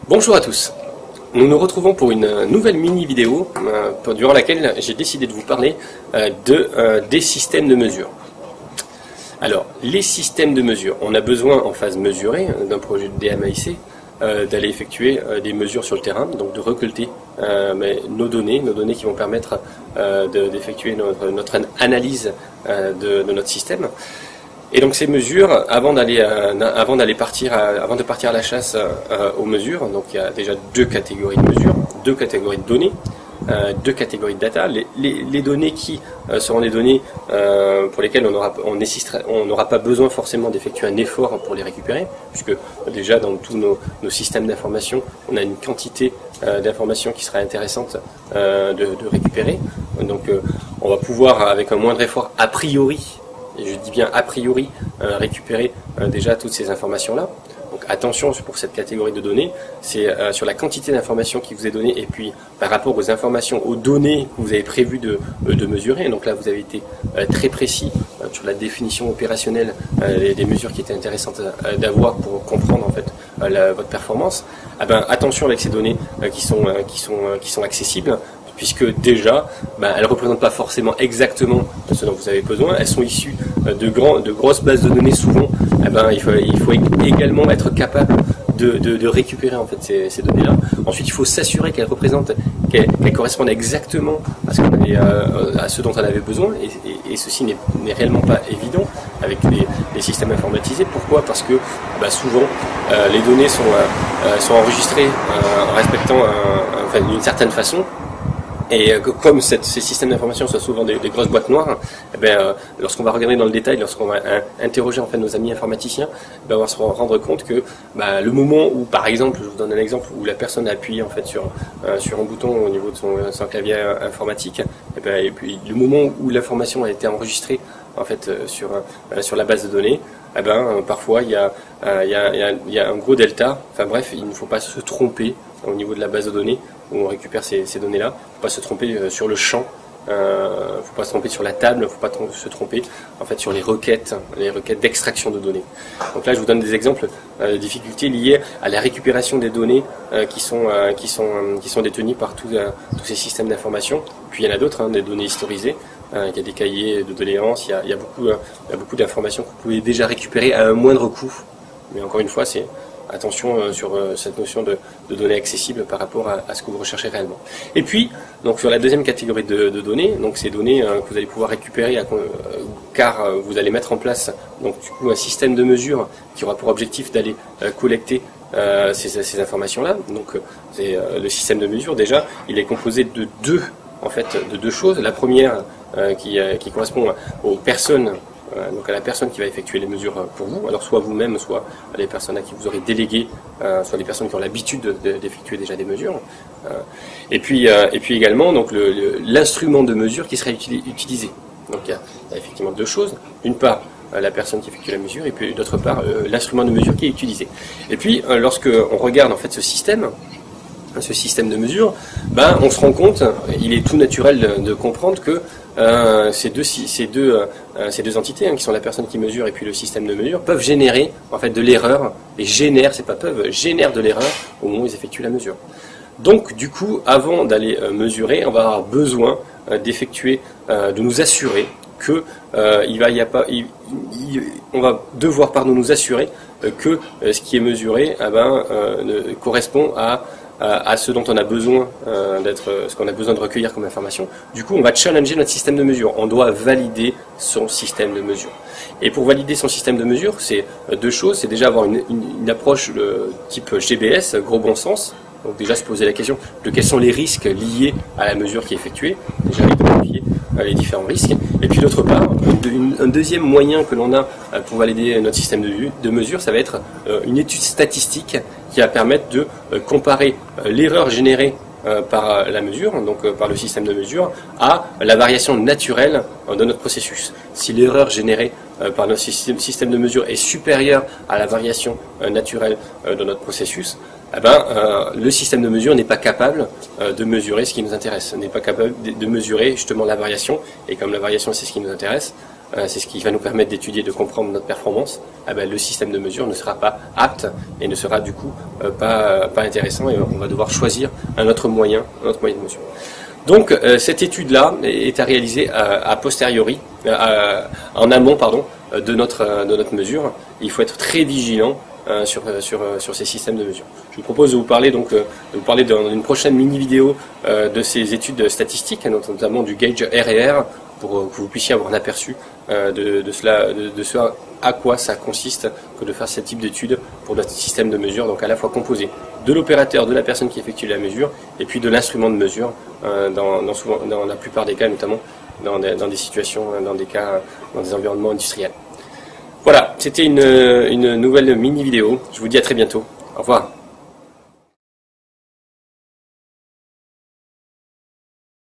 Bonjour à tous, nous nous retrouvons pour une nouvelle mini vidéo durant laquelle j'ai décidé de vous parler des systèmes de mesure. Alors, les systèmes de mesure, on a besoin en phase mesurée d'un projet de DMAIC d'aller effectuer des mesures sur le terrain, donc de récolter nos données qui vont permettre d'effectuer notre analyse de notre système. Et donc ces mesures, avant de partir à la chasse aux mesures, donc il y a déjà deux catégories de mesures, deux catégories de données, deux catégories de data. Les données qui seront des données pour lesquelles on n'aura pas besoin forcément d'effectuer un effort pour les récupérer, puisque déjà dans tous nos systèmes d'information, on a une quantité d'informations qui sera intéressante de récupérer. Donc on va pouvoir, avec un moindre effort a priori, et je dis bien a priori, récupérer déjà toutes ces informations-là. Donc attention pour cette catégorie de données, c'est sur la quantité d'informations qui vous est donnée et puis par rapport aux informations, aux données que vous avez prévu de mesurer. Et donc là, vous avez été très précis sur la définition opérationnelle des mesures qui étaient intéressantes d'avoir pour comprendre en fait votre performance. Attention avec ces données qui sont accessibles, puisque déjà, elles ne représentent pas forcément exactement ce dont vous avez besoin. Elles sont issues de grosses bases de données souvent. Il faut également être capable de récupérer en fait ces données-là. Ensuite, il faut s'assurer qu'elles correspondent exactement à ce dont on avait besoin. Et ceci n'est réellement pas évident avec les systèmes informatisés. Pourquoi? Parce que souvent, les données sont enregistrées en respectant d'une certaine façon. Et comme ces systèmes d'information sont souvent des grosses boîtes noires, lorsqu'on va regarder dans le détail, lorsqu'on va interroger en fait nos amis informaticiens, on va se rendre compte que le moment où, par exemple, je vous donne un exemple, où la personne a appuyé en fait sur un bouton au niveau de son clavier informatique, et puis le moment où l'information a été enregistrée en fait sur la base de données, parfois il y a un gros delta. Enfin bref, il ne faut pas se tromper au niveau de la base de données où on récupère ces données-là. Il ne faut pas se tromper sur le champ, il ne faut pas se tromper sur la table, il ne faut pas se tromper en fait sur les requêtes d'extraction de données. Donc là, je vous donne des exemples de difficultés liées à la récupération des données qui sont détenues par tous ces systèmes d'information. Puis il y en a d'autres, des données historisées. Il y a des cahiers de doléances, il y a beaucoup d'informations que vous pouvez déjà récupérer à un moindre coût. Mais encore une fois, c'est attention sur cette notion de données accessibles par rapport à ce que vous recherchez réellement. Et puis, donc sur la deuxième catégorie de données, donc ces données que vous allez pouvoir récupérer car vous allez mettre en place donc du coup un système de mesure qui aura pour objectif d'aller collecter ces informations-là. Donc c'est le système de mesure déjà, il est composé de deux choses. La première qui correspond aux personnes. Donc à la personne qui va effectuer les mesures pour vous, alors soit vous-même, soit les personnes à qui vous aurez délégué, soit les personnes qui ont l'habitude d'effectuer déjà des mesures. Et puis également donc l'instrument de mesure qui sera utilisé. Donc il y a effectivement deux choses. D'une part, la personne qui effectue la mesure, et puis d'autre part, l'instrument de mesure qui est utilisé. Et puis lorsque on regarde en fait ce système de mesure, on se rend compte, il est tout naturel de comprendre que ces deux entités, qui sont la personne qui mesure et puis le système de mesure, peuvent générer en fait de l'erreur, et génèrent de l'erreur au moment où ils effectuent la mesure. Donc du coup, avant d'aller mesurer, on va avoir besoin de nous assurer que on va devoir nous assurer que ce qui est mesuré correspond à ce dont on a besoin ce qu'on a besoin de recueillir comme information. Du coup, on va challenger notre système de mesure. On doit valider son système de mesure. Et pour valider son système de mesure, c'est deux choses. C'est déjà avoir une approche type GBS, gros bon sens. Donc déjà se poser la question de quels sont les risques liés à la mesure qui est effectuée. Déjà identifier les différents risques. Et puis d'autre part, un deuxième moyen que l'on a pour valider notre système de mesure, ça va être une étude statistique qui va permettre de comparer l'erreur générée par la mesure, donc par le système de mesure, à la variation naturelle de notre processus. Si l'erreur générée par notre système de mesure est supérieure à la variation naturelle de notre processus, eh ben, le système de mesure n'est pas capable de mesurer ce qui nous intéresse, n'est pas capable de mesurer justement la variation, et comme la variation c'est ce qui nous intéresse, c'est ce qui va nous permettre d'étudier, de comprendre notre performance, eh ben, le système de mesure ne sera pas apte et ne sera du coup pas intéressant, et on va devoir choisir un autre moyen de mesure. Donc cette étude-là est à réaliser a posteriori, en amont de notre mesure. Il faut être très vigilant sur ces systèmes de mesure. Je vous propose de vous parler dans une prochaine mini vidéo de ces études statistiques, notamment du gauge R&R, pour que vous puissiez avoir un aperçu de ce à quoi ça consiste que de faire ce type d'études pour notre système de mesure, donc à la fois composé de l'opérateur, de la personne qui effectue la mesure, et puis de l'instrument de mesure, dans la plupart des cas, notamment dans des situations, dans des environnements industriels. Voilà, c'était une nouvelle mini vidéo. Je vous dis à très bientôt. Au revoir.